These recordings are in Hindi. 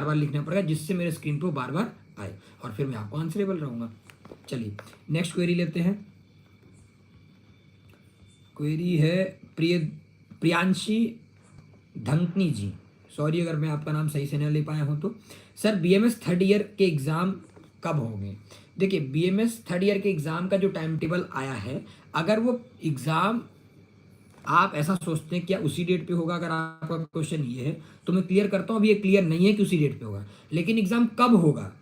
बार लिखना पड़ेगा, जिससे मेरे स्क्रीन पर बार बार आए और फिर मैं आपको आंसरेबल रहूँगा। चलिए नेक्स्ट क्वेरी लेते हैं। क्वेरी है प्रियांशी धंकनी जी, सॉरी अगर मैं आपका नाम सही से नहीं ले पाया हूँ तो। सर बीएमएस थर्ड ईयर के एग्ज़ाम कब होंगे? देखिए बीएमएस थर्ड ईयर के एग्ज़ाम का जो टाइम टेबल आया है, अगर वो एग्ज़ाम आप ऐसा सोचते हैं क्या उसी डेट पे होगा, अगर आपका क्वेश्चन ये है तो मैं क्लियर करता हूँ, अभी ये क्लियर नहीं है कि उसी डेट पे होगा, लेकिन एग्ज़ाम कब होगा,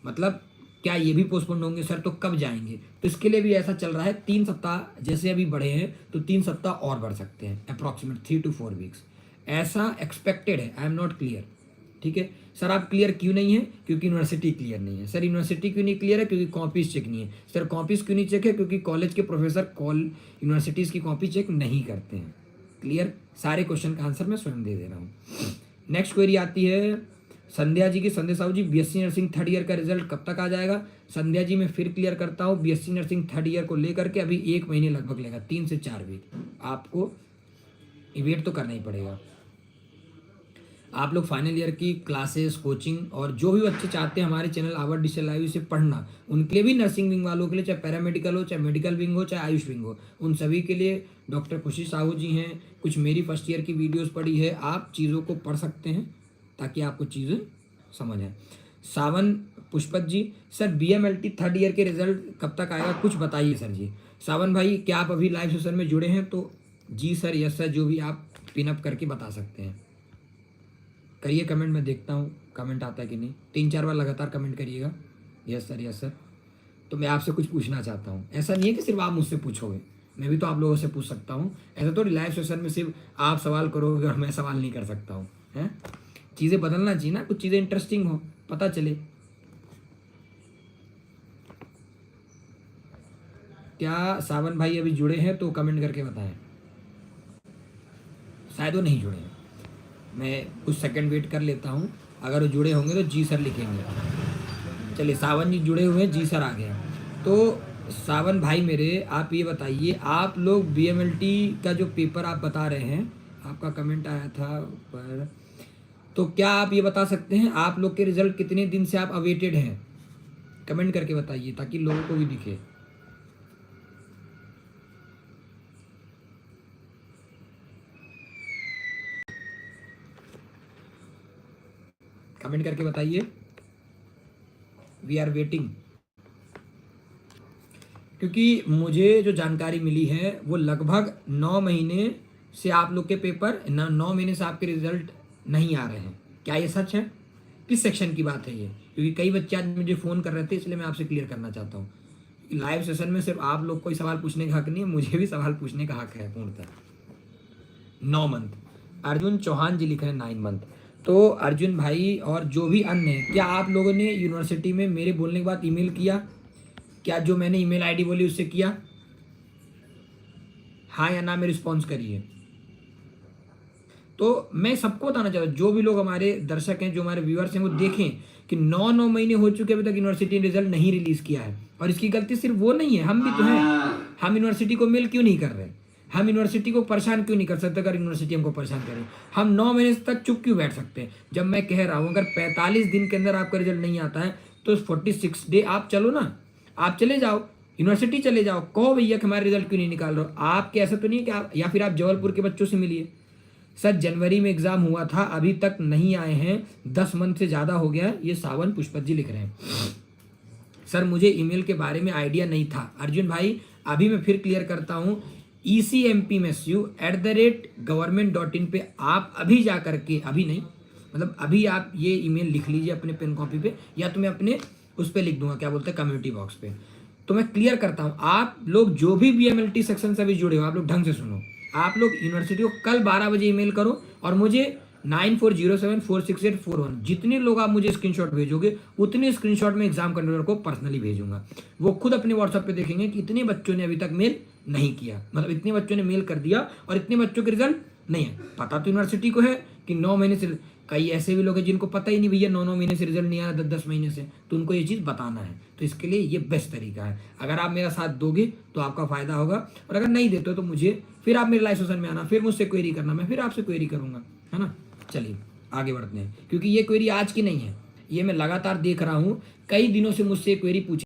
मतलब क्या ये भी पोस्टपोन होंगे सर, तो कब जाएंगे? तो इसके लिए भी ऐसा चल रहा है 3 सप्ताह जैसे अभी बढ़े हैं तो 3 सप्ताह और बढ़ सकते हैं, अप्रॉक्सीमेट 3 to 4 वीक्स ऐसा एक्सपेक्टेड है। I am not clear. ठीक है सर, आप क्लियर क्यों नहीं है? क्योंकि यूनिवर्सिटी क्लियर नहीं है। सर यूनिवर्सिटी क्यों नहीं क्लियर है? क्योंकि कॉपीज चेक नहीं है। सर कॉपीज क्यों नहीं चेक है? क्योंकि कॉलेज के प्रोफेसर यूनिवर्सिटीज़ की कॉपी चेक नहीं करते हैं। क्लियर, सारे क्वेश्चन का आंसर मैं स्वयं दे रहा हूँ। नेक्स्ट क्वेरी आती है संध्या जी की। संध्या साहू जी, बीएससी नर्सिंग थर्ड ईयर का रिजल्ट कब तक आ जाएगा? संध्या जी मैं फिर क्लियर करता हूँ, बीएससी नर्सिंग थर्ड ईयर को लेकर के अभी 1 महीने लगभग लेगा, 3 से 4 वीक आपको वेट तो करना ही पड़ेगा। आप लोग फाइनल ईयर की क्लासेस, कोचिंग और जो भी बच्चे चाहते हैं हमारे चैनल आवर डिजिटल लाइव से पढ़ना, उनके लिए भी, नर्सिंग विंग वालों के लिए, चाहे पैरामेडिकल हो, चाहे मेडिकल विंग हो, चाहे आयुष विंग हो, उन सभी के लिए डॉक्टर खुशी साहू जी हैं। कुछ मेरी फर्स्ट ईयर की वीडियोस पढ़ी है, आप चीज़ों को पढ़ सकते हैं ताकि आपको चीज़ें समझ आए। सावन पुष्पत जी, सर बीएमएलटी थर्ड ईयर के रिजल्ट कब तक आएगा, कुछ बताइए सर जी। सावन भाई क्या आप अभी लाइव सेशन में जुड़े हैं? तो जी सर, यस सर, जो भी आप पिनअप करके बता सकते हैं करिए कमेंट, मैं देखता हूँ कमेंट आता है कि नहीं। 3-4 बार लगातार कमेंट करिएगा, यस सर यस सर। तो मैं आपसे कुछ पूछना चाहता हूँ, ऐसा नहीं है कि सिर्फ आप मुझसे पूछोगे, मैं भी तो आप लोगों से पूछ सकता हूँ। ऐसा तो लाइव सेशन में सिर्फ आप सवाल करोगे और मैं सवाल नहीं कर सकता हूँ, हैं? चीज़ें बदलना चाहिए ना, कुछ चीज़ें इंटरेस्टिंग हो, पता चले। क्या सावन भाई अभी जुड़े हैं? तो कमेंट करके बताएं। शायद वो नहीं जुड़े हैं, मैं कुछ सेकंड वेट कर लेता हूँ, अगर वो जुड़े होंगे तो जी सर लिखेंगे। चलिए सावन जी जुड़े हुए हैं, जी सर आ गया। तो सावन भाई मेरे, आप ये बताइए, आप लोग बीएमएलटी का जो पेपर आप बता रहे हैं, आपका कमेंट आया था पर, तो क्या आप ये बता सकते हैं आप लोग के रिजल्ट कितने दिन से आप अवेटेड हैं? कमेंट करके बताइए ताकि लोगों को भी दिखे। कमेंट करके बताइए, वी आर वेटिंग। क्योंकि मुझे जो जानकारी मिली है वो लगभग 9 महीने से आप लोग के पेपर, 9 महीने से आपके रिजल्ट नहीं आ रहे हैं। क्या ये सच है? किस सेक्शन की बात है ये? क्योंकि कई बच्चे आज मुझे फ़ोन कर रहे थे, इसलिए मैं आपसे क्लियर करना चाहता हूँ। लाइव सेशन में सिर्फ आप लोग को ही सवाल पूछने का हक नहीं है, मुझे भी सवाल पूछने का हक है पूर्णतः। 9 मंथ। अर्जुन चौहान जी लिख रहे हैं 9 मंथ। तो अर्जुन भाई और जो भी अन्य है, क्या आप लोगों ने यूनिवर्सिटी में मेरे बोलने के बाद ईमेल किया? क्या जो मैंने ईमेल आईडी बोली उससे किया? हाँ या ना में रिस्पॉन्स करिए। तो मैं सबको बताना चाहता हूँ, जो भी लोग हमारे दर्शक हैं, जो हमारे व्यूअर्स हैं, वो देखें कि 9 महीने हो चुके अभी तक यूनिवर्सिटी ने रिजल्ट नहीं रिलीज़ किया है। और इसकी गलती सिर्फ वो नहीं है, हम भी तो हैं। हम यूनिवर्सिटी को मेल क्यों नहीं कर रहे? हम यूनिवर्सिटी को परेशान क्यों नहीं कर सकते? अगर यूनिवर्सिटी हमको परेशान करे, हम 9 महीने तक चुप क्यों बैठ सकते हैं? जब मैं कह रहा हूँ अगर 45 दिन के अंदर आपका रिजल्ट नहीं आता है तो 46 डे आप चलो ना, आप चले जाओ यूनिवर्सिटी, चले जाओ, कहो भैया कि हमारे रिजल्ट क्यों नहीं निकाल रहे हो। आपके ऐसा तो नहीं है कि आप, या फिर आप जबलपुर के बच्चों से मिलिए, सर जनवरी में एग्जाम हुआ था अभी तक नहीं आए हैं, 10 मंथ से ज़्यादा हो गया। ये सावन पुष्पत जी लिख रहे हैं। सर मुझे ईमेल के बारे में आइडिया नहीं था। अर्जुन भाई अभी मैं फिर क्लियर करता हूँ, ECMPMSU@government.in पे आप अभी जा करके, अभी नहीं मतलब अभी आप ये ईमेल लिख लीजिए अपने पेन कॉपी पे, या तो मैं अपने उस पर लिख दूंगा, क्या बोलते हैं, कम्युनिटी बॉक्स पे। तो मैं क्लियर करता हूँ, आप लोग जो भी बीएमएलटी सेक्शन से अभी जुड़े हो, आप लोग ढंग से सुनो। आप लोग यूनिवर्सिटी को कल 12 बजे ईमेल करो और मुझे 9407468441 जितने लोग आप मुझे स्क्रीनशॉट भेजोगे उतने स्क्रीनशॉट में एग्जाम कंट्रोलर को पर्सनली भेजूंगा। वो खुद अपने व्हाट्सएप पे देखेंगे कि इतने बच्चों ने अभी तक मेल नहीं किया, मतलब इतने बच्चों ने मेल कर दिया और इतने बच्चों के रिजल्ट नहीं है। पता तो यूनिवर्सिटी को है कि 9 महीने से, कई ऐसे भी लोग हैं जिनको पता ही नहीं भैया 9 महीने से रिजल्ट नहीं आया, 10 महीने से, तो उनको ये चीज़ बताना है। तो इसके लिए ये बेस्ट तरीका है। अगर आप मेरा साथ दोगे तो आपका फायदा होगा, और अगर नहीं देते हो तो मुझे फिर आप मेरे लाइव सेशन में आना, फिर मुझसे क्वेरी करना, मैं फिर आपसे क्वेरी करूंगा, है ना। चलिए आगे बढ़ते हैं, क्योंकि ये क्वेरी आज की नहीं है, ये मैं लगातार देख रहा हूँ, कई दिनों से मुझसे क्वेरी पूछी